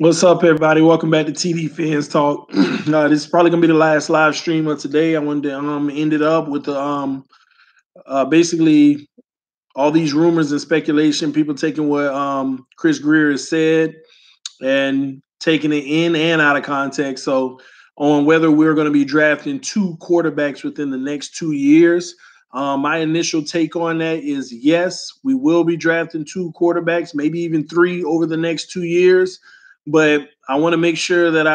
What's up, everybody? Welcome back to TD Fans Talk. This is probably gonna be the last live stream of today. I wanted to end it up with the basically all these rumors and speculation, people taking what Chris Grier has said and taking it in and out of context. So on whether we're going to be drafting two quarterbacks within the next 2 years. My initial take on that is yes, we will be drafting two quarterbacks, maybe even three over the next 2 years. But I want to make sure that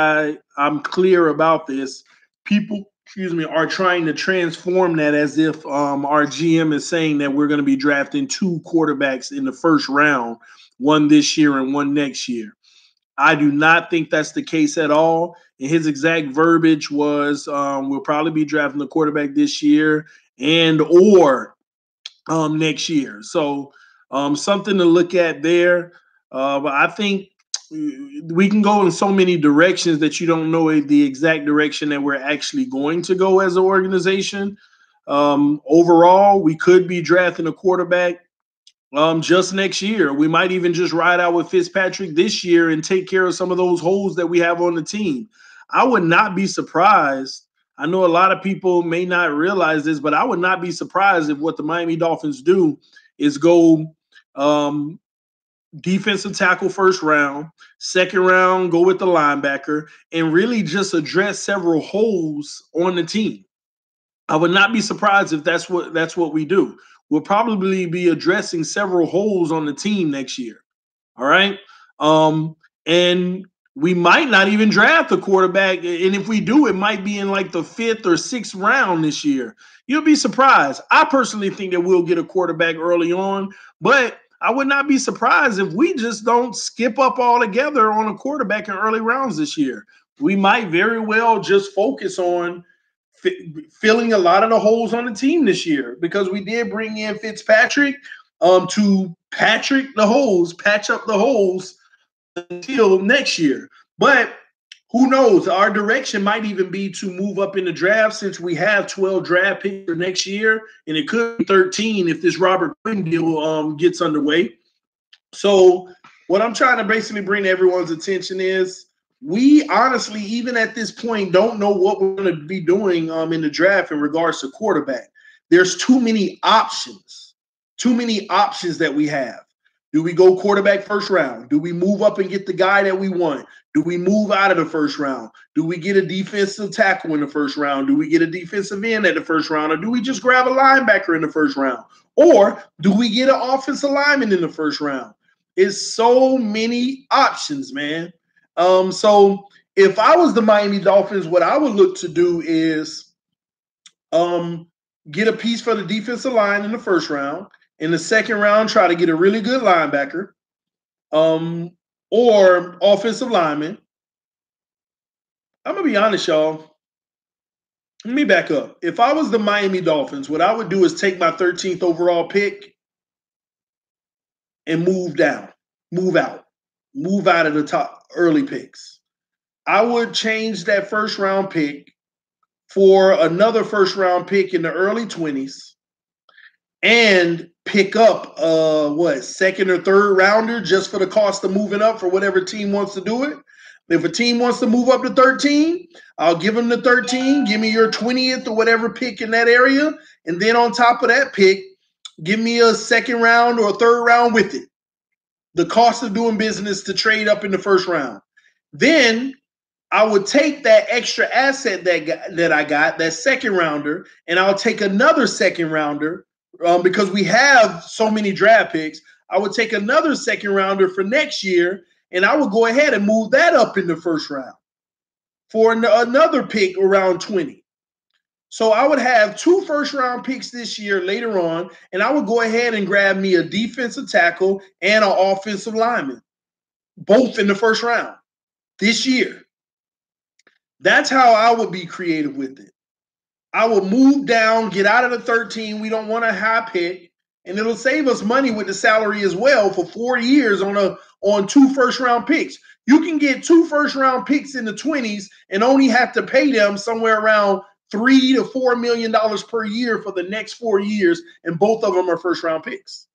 I'm clear about this. People, are trying to transform that as if our GM is saying that we're going to be drafting two quarterbacks in the first round, one this year and one next year. I do not think that's the case at all. And his exact verbiage was, we'll probably be drafting the quarterback this year and or next year. So something to look at there. But I think we can go in so many directions that you don't know the exact direction that we're actually going to go as an organization. Overall, we could be drafting a quarterback just next year. We might even just ride out with Fitzpatrick this year and take care of some of those holes that we have on the team. I would not be surprised. I know a lot of people may not realize this, but I would not be surprised if what the Miami Dolphins do is go defensive tackle first round, second round, go with the linebacker, and really just address several holes on the team. I would not be surprised if that's what we do. We'll probably be addressing several holes on the team next year. All right. And we might not even draft a quarterback. And if we do, it might be in like the 5th or 6th round this year. You'll be surprised. I personally think that we'll get a quarterback early on, but I would not be surprised if we just don't skip up altogether on a quarterback in early rounds this year. We might very well just focus on filling a lot of the holes on the team this year because we did bring in Fitzpatrick to patch up the holes until next year. But who knows? Our direction might even be to move up in the draft since we have 12 draft picks for next year, and it could be 13 if this Robert Quinn deal gets underway. So what I'm trying to basically bring to everyone's attention is we honestly, even at this point, don't know what we're going to be doing in the draft in regards to quarterback. There's too many options that we have. Do we go quarterback first round? Do we move up and get the guy that we want? Do we move out of the first round? Do we get a defensive tackle in the first round? Do we get a defensive end at the first round? Or do we just grab a linebacker in the first round? Or do we get an offensive lineman in the first round? It's so many options, man. So if I was the Miami Dolphins, what I would look to do is get a piece for the defensive line in the first round. In the second round, try to get a really good linebacker or offensive lineman. I'm going to be honest, y'all. Let me back up. If I was the Miami Dolphins, what I would do is take my 13th overall pick and move out of the top early picks. I would change that first round pick for another first round pick in the early 20s and pick up second or third rounder just for the cost of moving up for whatever team wants to do it. If a team wants to move up to 13, I'll give them the 13. Give me your 20th or whatever pick in that area. And then on top of that pick, give me a second round or a third round with it. The cost of doing business to trade up in the first round. Then I would take that extra asset that I got, that second rounder, and I'll take another second rounder because we have so many draft picks. I would take another second rounder for next year, and I would go ahead and move that up in the first round for another pick around 20. So I would have 2 first-round picks this year later on, and I would go ahead and grab me a defensive tackle and an offensive lineman, both in the first round this year. That's how I would be creative with it. I will move down, get out of the 13. We don't want a high pick, and it'll save us money with the salary as well for 4 years on 2 first-round picks. You can get 2 first-round picks in the 20s and only have to pay them somewhere around $3 to $4 million per year for the next 4 years, and both of them are first-round picks.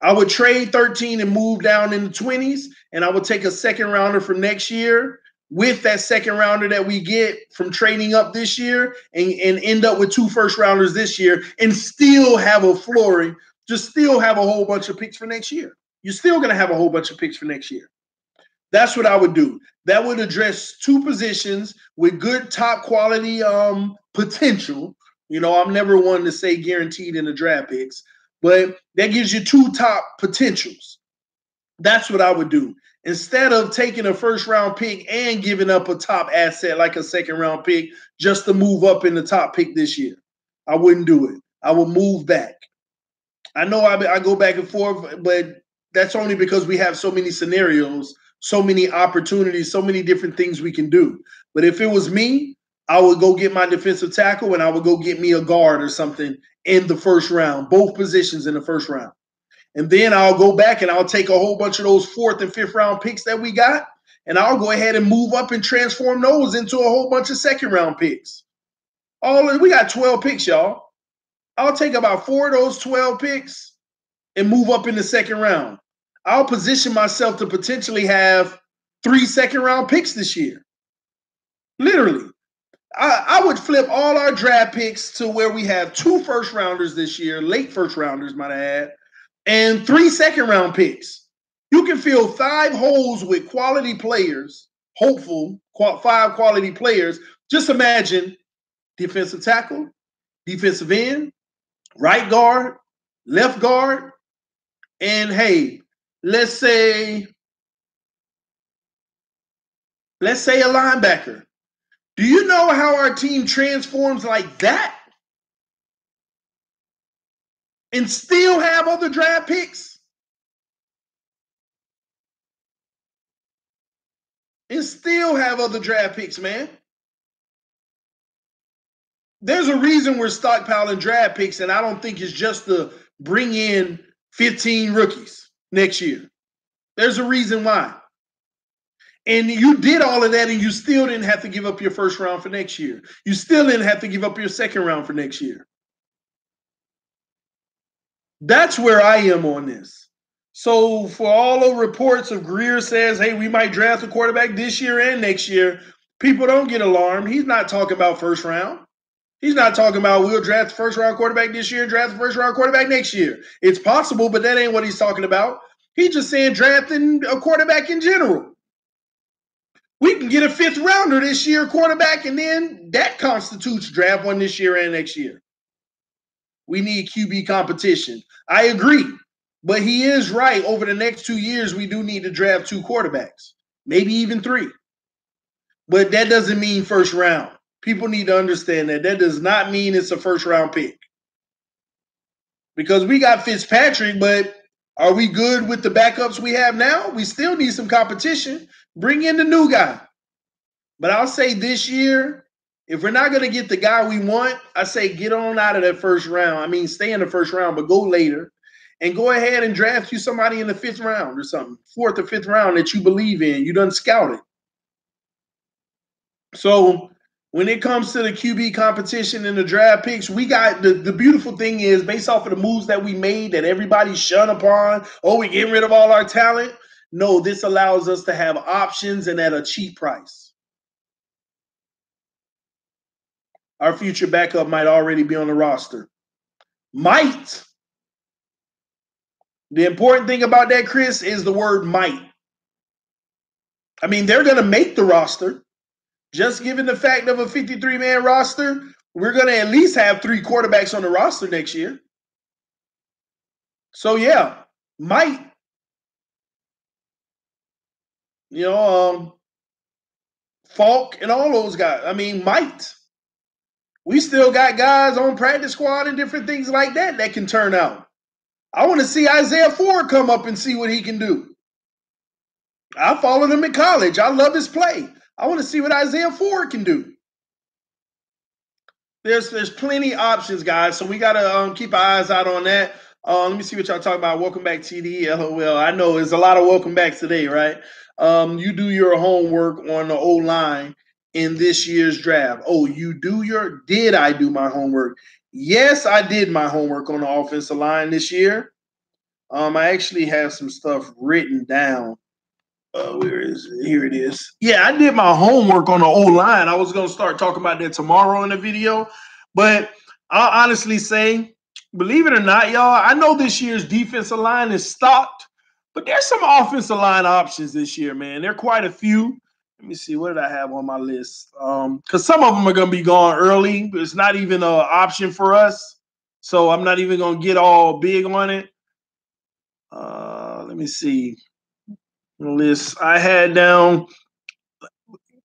I would trade 13 and move down in the 20s, and I would take a second rounder for next year with that second rounder that we get from trading up this year and end up with 2 first rounders this year and still have a flooring, just still have a whole bunch of picks for next year. You're still going to have a whole bunch of picks for next year. That's what I would do. That would address 2 positions with good top quality potential. You know, I'm never one to say guaranteed in the draft picks, but that gives you 2 top potentials. That's what I would do. Instead of taking a first round pick and giving up a top asset like a second round pick just to move up in the top pick this year. I wouldn't do it. I would move back. I know I go back and forth, but that's only because we have so many scenarios, so many opportunities, so many different things we can do. But if it was me, I would go get my defensive tackle and I would go get me a guard or something in the first round, both positions in the first round. And then I'll go back and I'll take a whole bunch of those 4th and 5th round picks that we got, and I'll go ahead and move up and transform those into a whole bunch of second round picks. We got 12 picks, y'all. I'll take about 4 of those 12 picks and move up in the second round. I'll position myself to potentially have 3 second round picks this year. Literally. I would flip all our draft picks to where we have 2 first rounders this year, late first rounders, might I add, and 3 second round picks. You can fill 5 holes with quality players, 5 quality players. Just imagine defensive tackle, defensive end, right guard, left guard, and hey, let's say a linebacker. Do you know how our team transforms like that and still have other draft picks? And still have other draft picks, man. There's a reason we're stockpiling draft picks, and I don't think it's just to bring in 15 rookies next year. There's a reason why. And you did all of that, and you still didn't have to give up your first round for next year. You still didn't have to give up your second round for next year. That's where I am on this. So for all the reports of Grier says, hey, we might draft a quarterback this year and next year, people don't get alarmed. He's not talking about first round. He's not talking about we'll draft the first round quarterback this year, draft the first round quarterback next year. It's possible, but that ain't what he's talking about. He's just saying drafting a quarterback in general. We can get a 5th rounder this year, quarterback, and then that constitutes draft one this year and next year. We need QB competition. I agree. But he is right. Over the next 2 years, we do need to draft 2 quarterbacks, maybe even 3. But that doesn't mean first round. People need to understand that. That does not mean it's a first round pick. Because we got Fitzpatrick, but are we good with the backups we have now? We still need some competition. Bring in the new guy. But I'll say this year, if we're not going to get the guy we want, I say get on out of that first round. I mean, stay in the first round, but go later. And go ahead and draft you somebody in the 5th round or something, 4th or 5th round that you believe in. You done scouted. So when it comes to the QB competition and the draft picks, we got the beautiful thing is based off of the moves that we made that everybody's shunned upon, oh, we're getting rid of all our talent. No, this allows us to have options and at a cheap price. Our future backup might already be on the roster. Might. The important thing about that, Chris, is the word might. I mean, they're going to make the roster. Just given the fact of a 53-man roster, we're going to at least have 3 quarterbacks on the roster next year. So, yeah, might. You know, Falk and all those guys. I mean, might. We still got guys on practice squad and different things like that that can turn out. I want to see Isaiah Ford come up and see what he can do. I followed him in college. I love his play. I want to see what Isaiah Ford can do. There's plenty of options, guys, so we got to keep our eyes out on that. Let me see what y'all talking about. Welcome back, TD. LOL. I know there's a lot of welcome backs today, right? You do your homework on the O-line in this year's draft. Oh, did I do my homework? Yes, I did my homework on the offensive line this year. I actually have some stuff written down. Where is it? Here it is. Yeah, I did my homework on the O-line. I was going to start talking about that tomorrow in the video. But I'll honestly say, believe it or not, y'all, I know this year's defensive line is stocked, but there's some offensive line options this year, man. There are quite a few. Let me see. What did I have on my list? Because some of them are going to be gone early. It's not even an option for us. So I'm not even going to get all big on it. Let me see. List I had down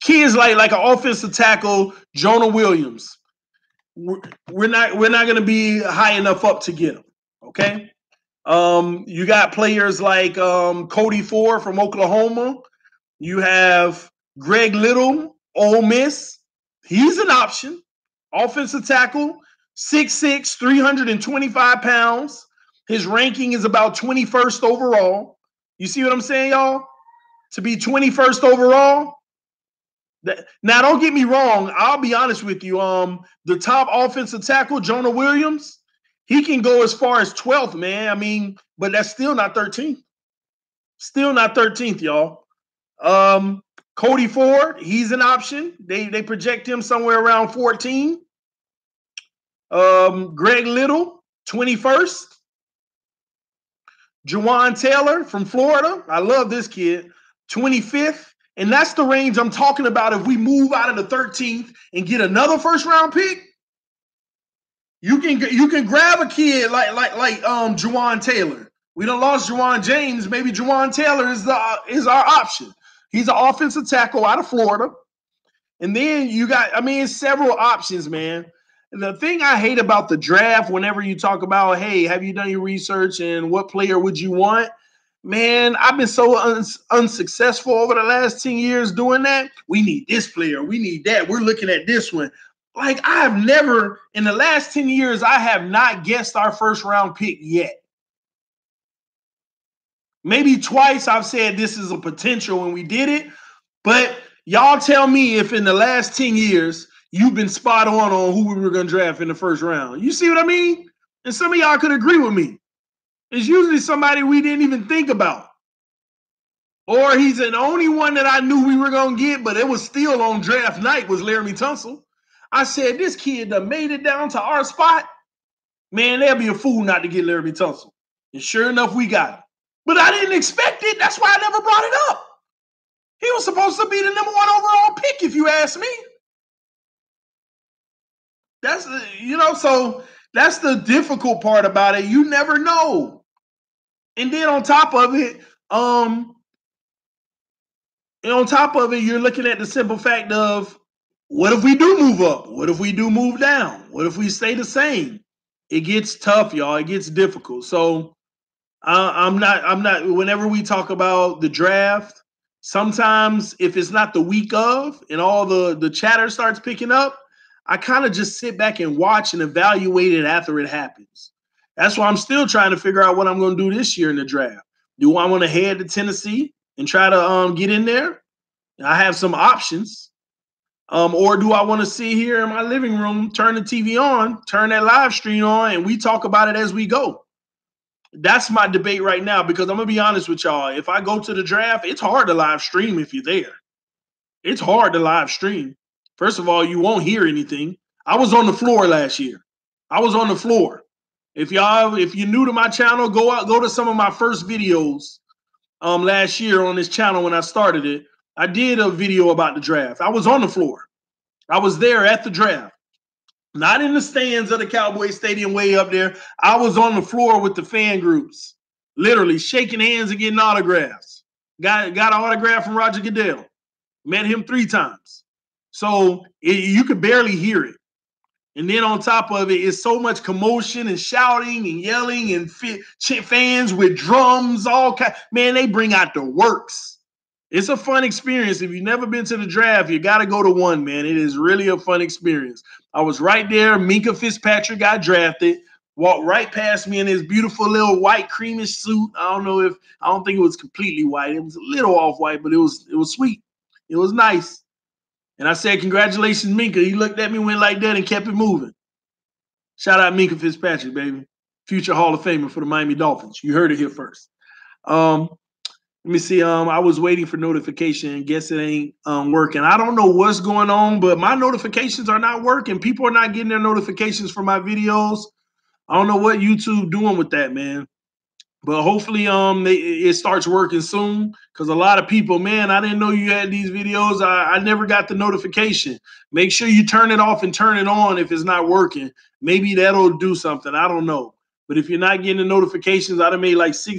kids like an offensive tackle, Jonah Williams. We're not going to be high enough up to get him. Okay. You got players like Cody Ford from Oklahoma. You have Greg Little, Ole Miss. He's an option. Offensive tackle, 6'6", 325 pounds. His ranking is about 21st overall. You see what I'm saying, y'all? To be 21st overall. Now, don't get me wrong. I'll be honest with you. The top offensive tackle, Jonah Williams, he can go as far as 12th, man. I mean, but that's still not 13th. Still not 13th, y'all. Cody Ford, he's an option. They project him somewhere around 14. Greg Little, 21st. Jawan Taylor from Florida. I love this kid. 25th. And that's the range I'm talking about. If we move out of the 13th and get another first round pick, you can grab a kid like Jawan Taylor. We done lost Jawan James. Maybe Jawan Taylor is our option. He's an offensive tackle out of Florida. And then you got, several options, man. The thing I hate about the draft, whenever you talk about, hey, have you done your research and what player would you want? Man, I've been so unsuccessful over the last 10 years doing that. We need this player. We need that. We're looking at this one. Like, I've never, in the last 10 years, I have not guessed our first round pick yet. Maybe twice I've said this is a potential when we did it. But y'all tell me if in the last 10 years, you've been spot on who we were going to draft in the first round. You see what I mean? And some of y'all could agree with me. It's usually somebody we didn't even think about. Or he's the only one that I knew we were going to get, but it was still on draft night, was Laramie Tunsil. I said, this kid that made it down to our spot, man, they'll be a fool not to get Laramie Tunsil. And sure enough, we got him. But I didn't expect it. That's why I never brought it up. He was supposed to be the number 1 overall pick, if you ask me. So that's the difficult part about it. You never know. And then on top of it, you're looking at the simple fact of, what if we do move up? What if we do move down? What if we stay the same? It gets tough, y'all. It gets difficult. So I'm not. Whenever we talk about the draft, sometimes if it's not the week of and all the chatter starts picking up, I kind of just sit back and watch and evaluate it after it happens. That's why I'm still trying to figure out what I'm going to do this year in the draft. Do I want to head to Tennessee and try to get in there? I have some options. Or do I want to sit here in my living room, turn the TV on, turn that live stream on, and we talk about it as we go? That's my debate right now, because I'm going to be honest with y'all. If I go to the draft, it's hard to live stream if you're there. It's hard to live stream. First of all, you won't hear anything. I was on the floor last year. I was on the floor. If you're new to my channel, go to some of my first videos last year on this channel when I started it. I did a video about the draft. I was on the floor. I was there at the draft. Not in the stands of the Cowboy Stadium way up there. I was on the floor with the fan groups, literally shaking hands and getting autographs. Got an autograph from Roger Goodell. Met him 3 times. So you could barely hear it. And then on top of it is so much commotion and shouting and yelling and fans with drums, all kind. Man, they bring out the works. It's a fun experience. If you've never been to the draft, you got to go to one, man. It is really a fun experience. I was right there. Minkah Fitzpatrick got drafted, walked right past me in his beautiful little white creamish suit. I don't think it was completely white. It was a little off-white, but it was sweet. It was nice. And I said, congratulations, Minkah. He looked at me, went like that, and kept it moving. Shout out Minkah Fitzpatrick, baby. future Hall of Famer for the Miami Dolphins. You heard it here first. Let me see. I was waiting for notification. Guess it ain't working. I don't know what's going on, but my notifications are not working. People are not getting their notifications for my videos. I don't know what YouTube doing with that, man. But hopefully, it starts working soon. Because a lot of people, man, I didn't know you had these videos. I never got the notification. Make sure you turn it off and turn it on if it's not working. Maybe that'll do something. I don't know. But if you're not getting the notifications, I'd have made like 5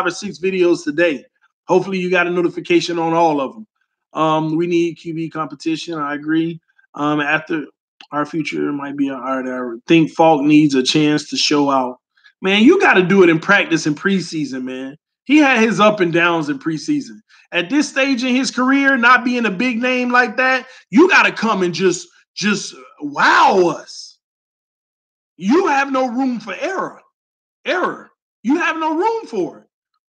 or 6 videos today. Hopefully, you got a notification on all of them. We need QB competition. I agree. After our future might be all right. I think Falk needs a chance to show out. Man, you got to do it in practice in preseason, man. He had his up and downs in preseason. At this stage in his career, not being a big name like that, you got to come and just wow us. You have no room for error. You have no room for it.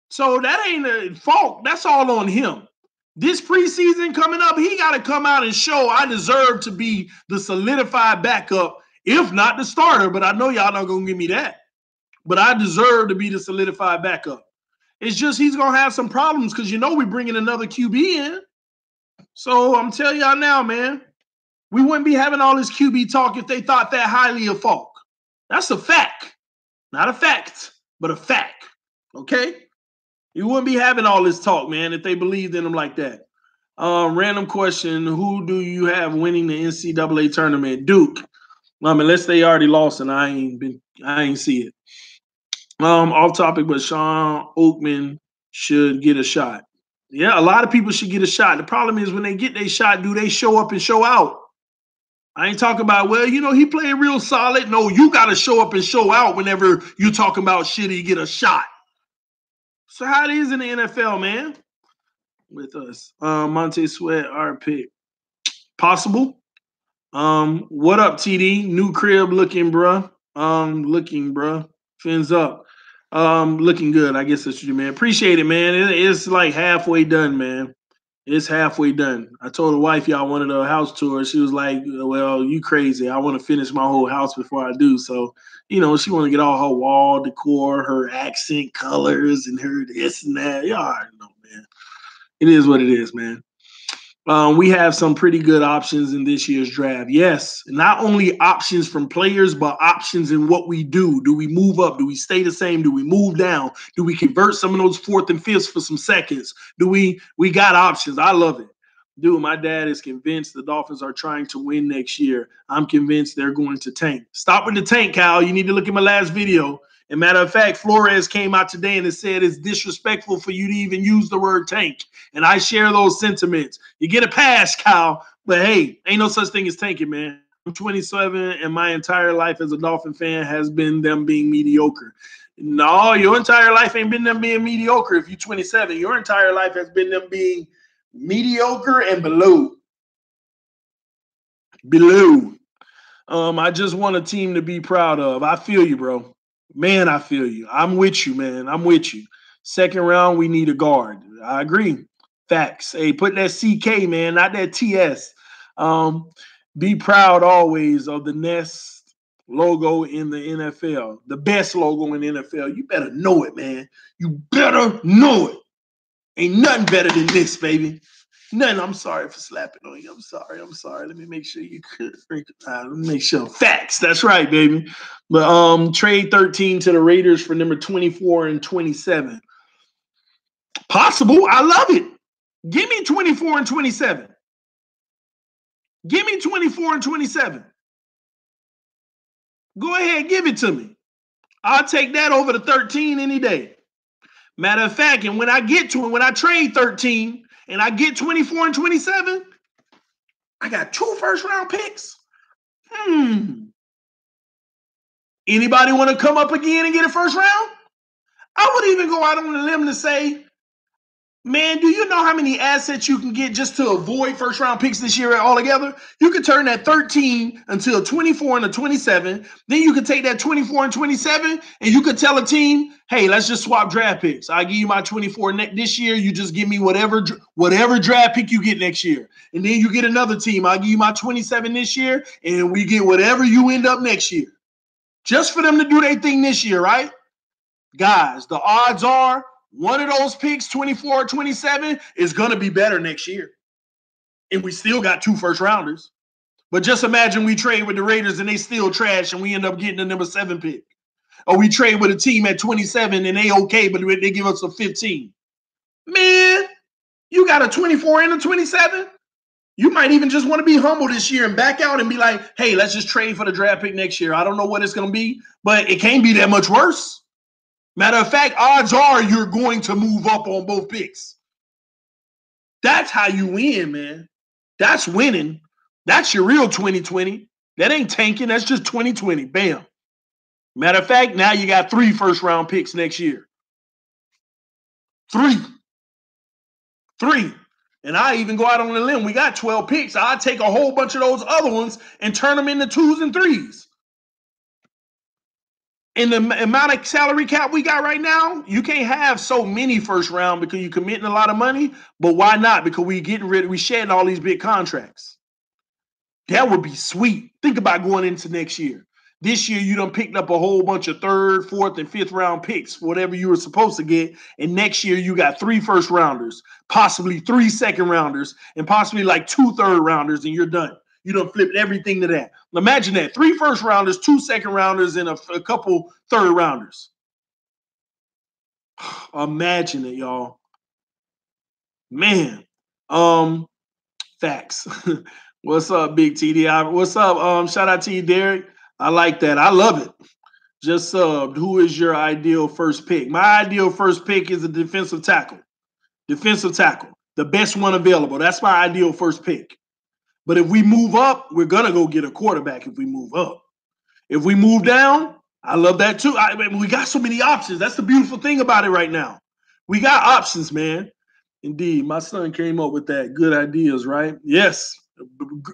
So that ain't a fault. That's all on him. This preseason coming up, he got to come out and show I deserve to be the solidified backup, if not the starter. But I know y'all not going to give me that. But I deserve to be the solidified backup. It's just he's going to have some problems because we're bringing another QB in. So I'm telling y'all now, man, we wouldn't be having all this QB talk if they thought that highly of Falk. That's a fact. Not a fact, but a fact. Okay? You wouldn't be having all this talk, man, if they believed in him like that. Random question, who do you have winning the NCAA tournament? Duke. Unless they already lost and I ain't see it. Off topic, but Sean Oakman should get a shot. Yeah, a lot of people should get a shot. The problem is when they get their shot, do they show up and show out? I ain't talking about, well, he played real solid. No, you got to show up and show out whenever you talking about shit, you get a shot. So how it is in the NFL, man, with us. Monte Sweat, our pick. Possible. What up, TD? New crib looking, bruh. Fins up. Looking good. I guess that's what you mean. Appreciate it, man. It's like halfway done, man. It's halfway done. I told the wife y'all wanted a house tour. She was like, well, you crazy. I want to finish my whole house before I do. So, she want to get all her wall decor, her accent colors, and her this and that. Y'all already know, man. It is what it is, man. We have some pretty good options in this year's draft. Yes, not only options from players, but options in what we do. Do we move up? Do we stay the same? Do we move down? Do we convert some of those 4th and 5ths for some seconds? We got options. I love it. Dude, my dad is convinced the Dolphins are trying to win next year. I'm convinced they're going to tank. Stop with the tank, Kyle. You need to look at my last video. And matter of fact, Flores came out today and it said it's disrespectful for you to even use the word tank. And I share those sentiments. You get a pass, Kyle, but hey, ain't no such thing as tanking, man. I'm 27 and my entire life as a Dolphin fan has been them being mediocre. No, your entire life ain't been them being mediocre. If you're 27, your entire life has been them being mediocre and below. I just want a team to be proud of. I feel you, bro. Man, I feel you. I'm with you, man. I'm with you. Second round, we need a guard. I agree. Facts. Hey, put that CK, man, not that TS. Be proud always of the Nest logo in the NFL. The best logo in the NFL. You better know it, man. You better know it. Ain't nothing better than this, baby. Nothing. I'm sorry for slapping on you. I'm sorry. Let me make sure you could. Let me make sure. Facts. That's right, baby. But trade 13 to the Raiders for number 24 and 27. Possible. I love it. Give me 24 and 27. Give me 24 and 27. Go ahead, give it to me. I'll take that over the 13 any day. Matter of fact, and when I get to it, when I trade 13 and I get 24 and 27, I got 2 first-round picks. Anybody want to come up again and get a first round? I would even go out on a limb to say, man, do you know how many assets you can get just to avoid first-round picks this year altogether? You could turn that 13 until 24 and a 27. Then you could take that 24 and 27, and you could tell a team, hey, let's just swap draft picks. I'll give you my 24 this year. You just give me whatever draft pick you get next year. And then you get another team. I'll give you my 27 this year, and we get whatever you end up next year. Just for them to do their thing this year, right? Guys, the odds are one of those picks, 24 or 27, is going to be better next year. And we still got 2 first-rounders. But just imagine we trade with the Raiders and they still trash and we end up getting the number 7 pick. Or we trade with a team at 27 and they okay, but they give us a 15. Man, you got a 24 and a 27? You might even just want to be humble this year and back out and be like, hey, let's just trade for the draft pick next year. I don't know what it's going to be, but it can't be that much worse. Matter of fact, odds are you're going to move up on both picks. That's how you win, man. That's winning. That's your real 2020. That ain't tanking. That's just 2020. Bam. Matter of fact, now you got 3 first-round picks next year. 3. And I even go out on a limb. We got 12 picks. I'll take a whole bunch of those other ones and turn them into 2s and 3s. In the amount of salary cap we got right now, you can't have so many first round because you're committing a lot of money. But why not? Because we shedding all these big contracts. That would be sweet. Think about going into next year. This year, you done picked up a whole bunch of 3rd, 4th, and 5th round picks, whatever you were supposed to get. And next year, you got 3 first rounders, possibly 3 second rounders, and possibly like 2 third rounders, and you're done. You done flipped everything to that. Imagine that. 3 first rounders, 2 second rounders, and a couple third rounders. Imagine it, y'all. Man. Facts. What's up, Big TD? What's up? Shout out to you, Derek. I like that. I love it. Just subbed. Who is your ideal first pick? My ideal first pick is a defensive tackle. Defensive tackle. The best one available. That's my ideal first pick. But if we move up, we're going to go get a quarterback if we move up. If we move down, I love that too. We got so many options. That's the beautiful thing about it right now. We got options, man. Indeed. My son came up with that. Good ideas, right? Yes.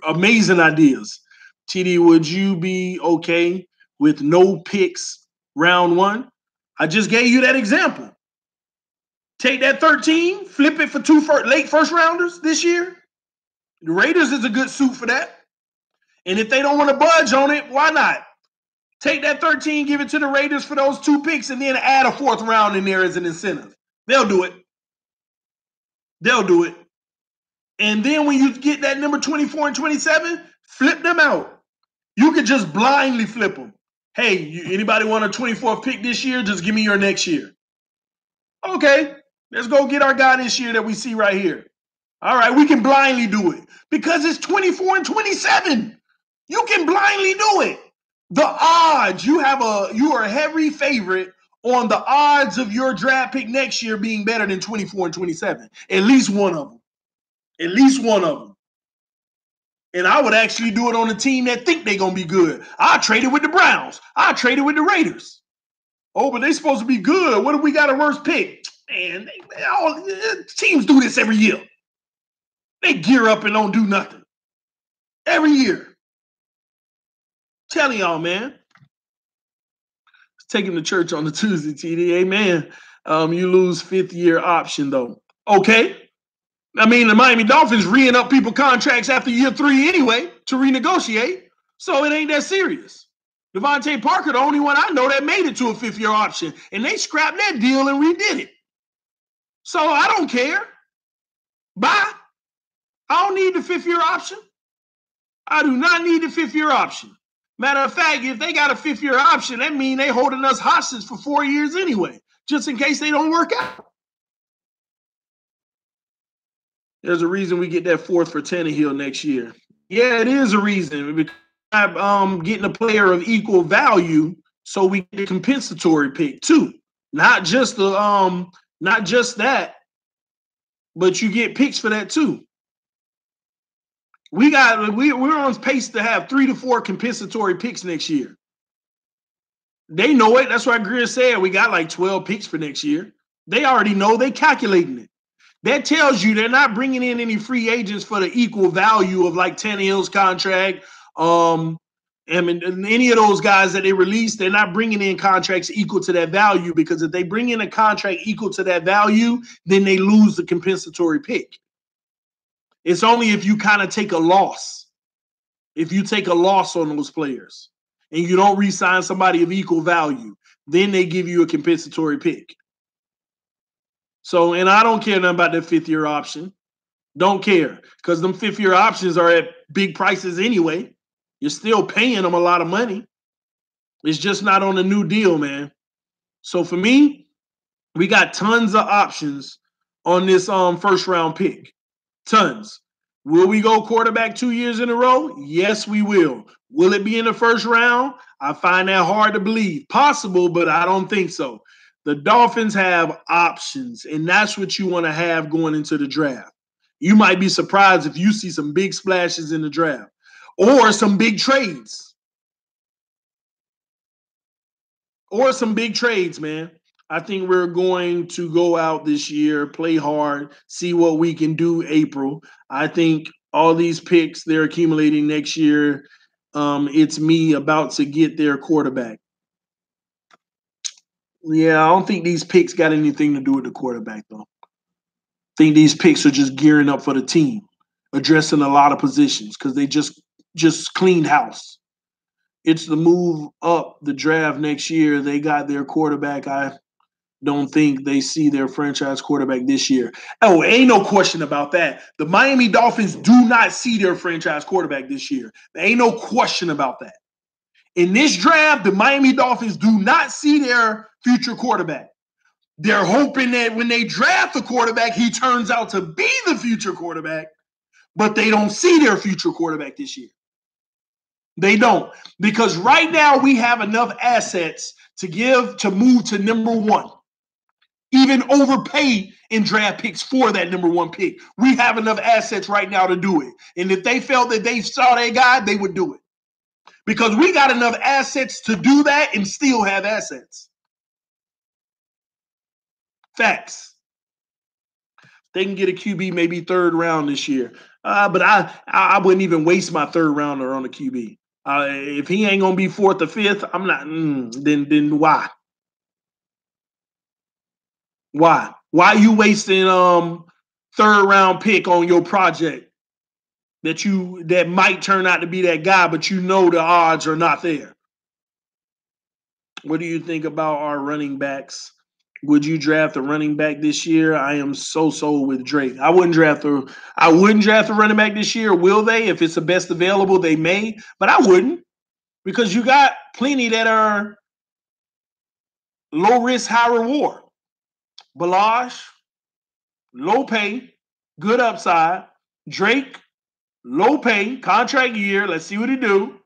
Amazing ideas. TD, would you be okay with no picks round 1? I just gave you that example. Take that 13, flip it for 2 late first rounders this year. The Raiders is a good suit for that. And if they don't want to budge on it, why not? Take that 13, give it to the Raiders for those 2 picks, and then add a 4th round in there as an incentive. They'll do it. They'll do it. And then when you get that number 24 and 27, flip them out. You could just blindly flip them. Hey, anybody want a 24th pick this year? Just give me your next year. Okay, let's go get our guy this year that we see right here. All right, we can blindly do it because it's 24 and 27. You can blindly do it. The odds, you are a heavy favorite on the odds of your draft pick next year being better than 24 and 27. At least one of them. At least one of them. And I would actually do it on a team that think they're going to be good. I traded with the Browns. I traded with the Raiders. Oh, but they're supposed to be good. What if we got a worse pick? Man, teams do this every year. They gear up and don't do nothing. Every year. Telling y'all, man. Taking the church on the Tuesday, TD. Amen. You lose 5th-year option, though. Okay. I mean, the Miami Dolphins reing up people contracts after year 3 anyway to renegotiate. So it ain't that serious. Devontae Parker, the only one I know that made it to a 5th-year option. And they scrapped that deal and redid it. So I don't care. Bye. I don't need the 5th-year option. I do not need the 5th-year option. Matter of fact, if they got a 5th-year option, that means they holding us hostage for 4 years anyway, just in case they don't work out. There's a reason we get that 4th for Tannehill next year. Yeah, it is a reason. We're getting a player of equal value, so we get a compensatory pick too. Not just that, but you get picks for that too. We're on pace to have 3 to 4 compensatory picks next year. They know it. That's why Grier said we got like 12 picks for next year. They already know. They calculating it. That tells you they're not bringing in any free agents for the equal value of like Tannehill's contract. And any of those guys that they released, they're not bringing in contracts equal to that value, because if they bring in a contract equal to that value, then they lose the compensatory pick. It's only if you kind of take a loss. If you take a loss on those players. and you don't re-sign somebody of equal value, then they give you a compensatory pick. So, and I don't care nothing about the 5th-year option. Don't care, because them 5th-year options are at big prices anyway. You're still paying them a lot of money. It's just not on the new deal, man. So for me, we got tons of options on this first round pick. Tons. Will we go quarterback 2 years in a row? Yes, we will. Will it be in the first round? I find that hard to believe. Possible, but I don't think so. The Dolphins have options, and that's what you want to have going into the draft. You might be surprised if you see some big splashes in the draft or some big trades. Or some big trades, man. I think we're going to go out this year, play hard, see what we can do April. I think all these picks they're accumulating next year, it's me about to get their quarterback. Yeah, I don't think these picks got anything to do with the quarterback, though. I think these picks are just gearing up for the team, addressing a lot of positions because they just cleaned house. It's the move up the draft next year. They got their quarterback. I don't think they see their franchise quarterback this year. Oh, ain't no question about that. The Miami Dolphins do not see their franchise quarterback this year. There ain't no question about that. In this draft, the Miami Dolphins do not see their future quarterback. They're hoping that when they draft the quarterback, he turns out to be the future quarterback, but they don't see their future quarterback this year. They don't, because right now we have enough assets to move to number one. Even overpay in draft picks for that number one pick. We have enough assets right now to do it. And if they felt that they saw their guy, they would do it. Because we got enough assets to do that and still have assets. Facts. They can get a QB maybe 3rd round this year. But I wouldn't even waste my 3rd rounder on a QB. If he ain't going to be 4th or 5th, I'm not. Then why? Why? Why are you wasting 3rd round pick on your project that might turn out to be that guy, but you know the odds are not there? What do you think about our running backs? Would you draft a running back this year? I am so with Drake. I wouldn't draft a running back this year. Will they? If it's the best available, they may, but I wouldn't, because you got plenty that are low risk, high reward. Balaj, low pay, good upside. Drake, low pay, contract year. Let's see what he do.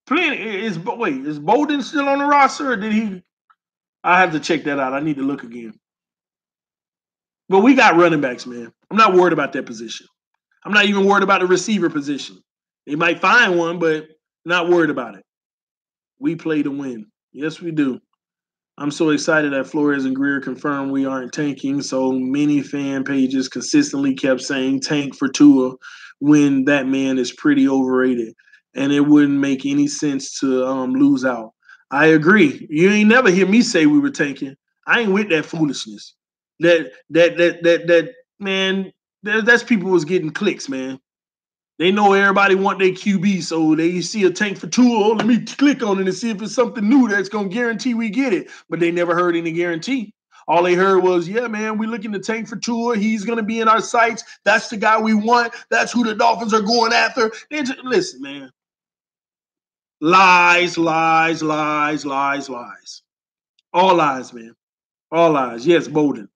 Plenty. Is Bolden still on the roster, or did he? I have to check that out. I need to look again. But we got running backs, man. I'm not worried about that position. I'm not even worried about the receiver position. They might find one, but not worried about it. We play to win. Yes, we do. I'm so excited that Flores and Grier confirmed we aren't tanking. So many fan pages consistently kept saying tank for Tua when that man is pretty overrated. And it wouldn't make any sense to lose out. I agree. You ain't never hear me say we were tanking. I ain't with that foolishness. That man, that's people was getting clicks, man. They know everybody want their QB, so they see a tank for Tua. Oh, let me click on it and see if it's something new that's going to guarantee we get it. But they never heard any guarantee. All they heard was, yeah, man, we're looking to tank for Tua. He's going to be in our sights. That's the guy we want. That's who the Dolphins are going after. Listen, man. Lies. All lies, man. All lies. Yes, Bolden.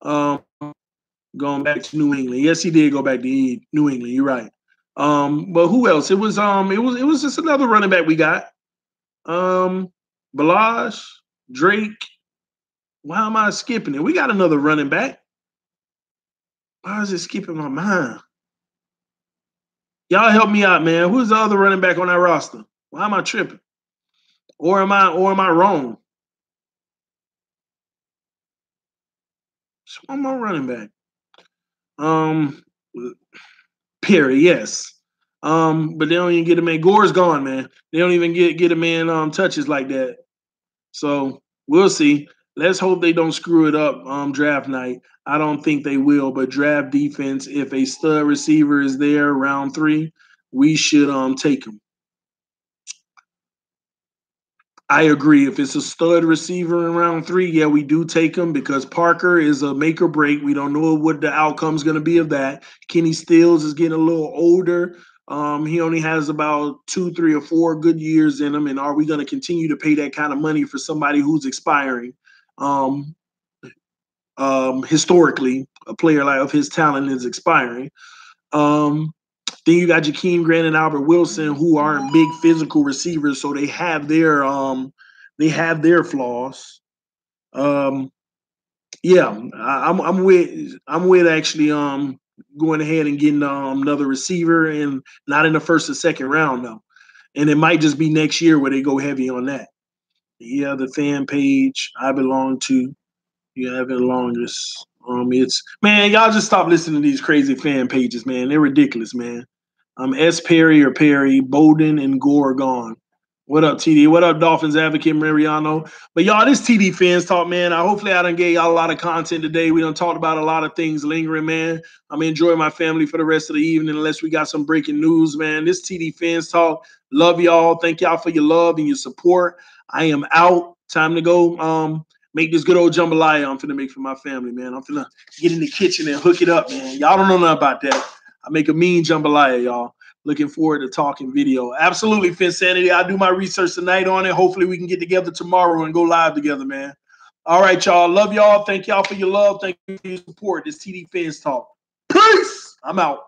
Going back to New England. Yes, he did go back to New England. You're right. But who else? It was just another running back we got. Balaj, Drake. Why am I skipping it? We got another running back. Why is it skipping my mind? Y'all help me out, man. Who's the other running back on that roster? Why am I tripping? Or am I wrong? Just one more running back. Perry, yes. But they don't even get him in. Gore's gone, man. They don't even get him in touches like that. So we'll see. Let's hope they don't screw it up draft night. I don't think they will, but draft defense, if a stud receiver is there round 3, we should take him. I agree. If it's a stud receiver in round 3, yeah, we do take him because Parker is a make or break. We don't know what the outcome is going to be of that. Kenny Stills is getting a little older. He only has about 2, 3, or 4 good years in him. And are we going to continue to pay that kind of money for somebody who's expiring? Historically, a player like of his talent is expiring. Then you got Jakeem Grant and Albert Wilson, who aren't big physical receivers, so they have their flaws. Yeah, I'm with actually going ahead and getting another receiver, and not in the first or second round though. And it might just be next year where they go heavy on that. Yeah, the fan page I belong to. You have it longest. It's man, y'all just stop listening to these crazy fan pages, man. They're ridiculous, man. S. Perry or Perry, Bolden, and Gore gone. What up, TD? What up, Dolphins advocate Mariano? But y'all, this TD fans talk, man. Hopefully I done gave y'all a lot of content today. We done talked about a lot of things lingering, man. I'm enjoying my family for the rest of the evening, unless we got some breaking news, man. This TD fans talk. Love y'all. Thank y'all for your love and your support. I am out. Time to go. Make this good old jambalaya I'm finna make for my family, man. I'm finna get in the kitchen and hook it up, man. Y'all don't know nothing about that. I make a mean jambalaya, y'all. Looking forward to talking video. Absolutely, Finsanity. I'll do my research tonight on it. Hopefully we can get together tomorrow and go live together, man. All right, y'all. Love y'all. Thank y'all for your love. Thank you for your support. This TD Fans Talk. Peace. I'm out.